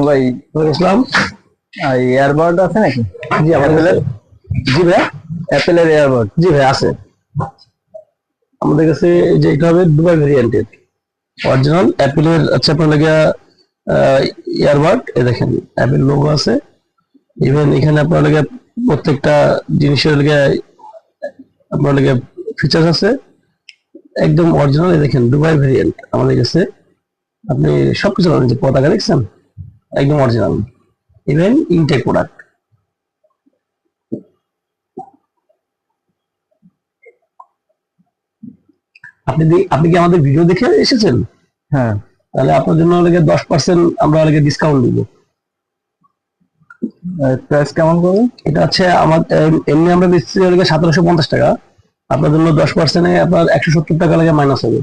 ভাই ইসলাম এয়ারবাড আছে নাকি? জি আমাদের জি ভাই অ্যাপেলের এয়ারবাড জি ভাই আছে আমাদের কাছে। যে এটা হবে দুবাই ভেরিয়েন্টের অরিজিনাল অ্যাপেলের। আচ্ছা আপনার লাগে ইয়ারবাড এ দেখেন অ্যাপেল লোগো আছে। ইভেন এখানে আপনার লাগে প্রত্যেকটা জিনিসের লাগে আপনার লাগে ফিচার্স আছে একদম অরিজিনাল। দেখেন দুবাই ভেরিয়েন্ট আমাদের কাছে। আপনি সবকিছু পাবেন, যে পতাকা দেখছেন একদম অরিজিনাল, ইভেন ইনটেক প্রোডাক্ট। আপনি কি আমাদের ভিডিও দেখে এসেছেন? হ্যাঁ, তাহলে আপনার জন্য 10% আমরা ডিসকাউন্ট দিব। প্রাইস কেমন করবেন? এটা হচ্ছে আমার এমনি আমরা দিচ্ছি 1750 টাকা, আপনার জন্য 10% আপনার 170 টাকা মাইনাস হবে।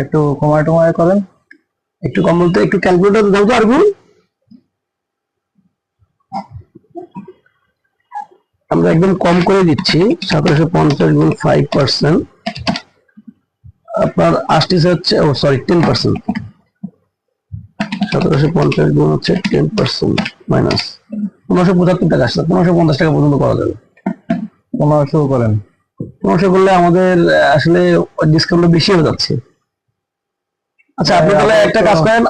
একটু কমায় করেন। একটু কম বলতে একটু ক্যালকুলেটর দাও তো আরবি। আমরা একদম কম করে দিচ্ছি 1750 গুণ 5%, আপনার আসতেছে হচ্ছে 10%। 1750 গুণ হচ্ছে 10% মাইনাস 1575 টাকা আসছে। 1550 টাকা পর্যন্ত করা যাবে। 1500 করেন। 1500 করলে আমাদের আসলে ডিসকাউন্ট বেশি হয়ে যাচ্ছে। আচ্ছা আপনি তাহলে একটা কাজ করেন,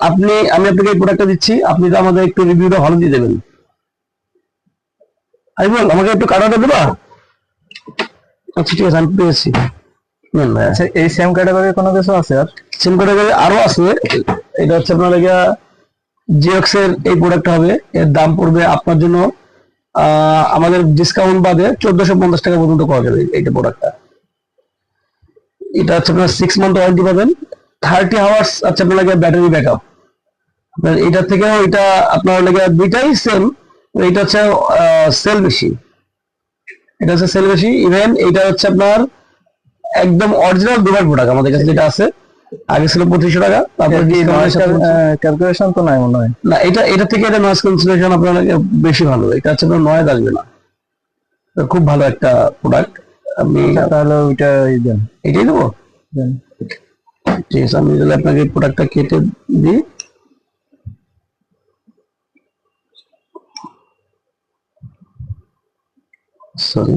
আমি আপনাকে এই প্রোডাক্টটা দিচ্ছি, আপনি তো আমাদের একটু রিভিউটা ভালো দিয়ে দেবেন। বল আমাকে একটু কার্ডটা দেবা? আচ্ছা ঠিক আছে, আমি পেয়েছি। আচ্ছা এই সেম ক্যাটাগরি কোনো কিছু আছে? আর সেম ক্যাটাগরি আরো আছে। এটা হচ্ছে আপনার জিওক্স এর এই প্রোডাক্ট হবে। এর দাম পড়বে আপনার জন্য আমাদের ডিসকাউন্ট বাদে 1450 টাকা পর্যন্ত পাওয়া যাবে এইটা প্রোডাক্টটা। এটা হচ্ছে আপনার 6 মান্থ ওয়ারেন্টি পাবেন, 30 আওয়ার্স আচ্ছা আপনার ব্যাটারি ব্যাকআপ। আপনার এটা থেকে এটা আপনার দুইটাই সেম। এটা হচ্ছে সেল বেশি, এটা হচ্ছে সেল বেশি। ইভেন এটা হচ্ছে আপনার একদম অরিজিনাল দুবার প্রোডাক্ট আমাদের কাছে যেটা আছে। আগে ছিল 2500 টাকা, তারপর ক্যালকুলেশন তো নাই মনে হয়। না এটা থেকে এটা নয়েজ ক্যান্সেলেশন আপনার বেশি ভালো। এটা হচ্ছে আপনার নয়েজ আসবে না, খুব ভালো একটা প্রোডাক্ট। আপনি তাহলে ওইটা দেন, এটাই দেবো। ঠিক আছে, আমি তাহলে আপনাকে প্রোডাক্টটা কেটে দিই। সরি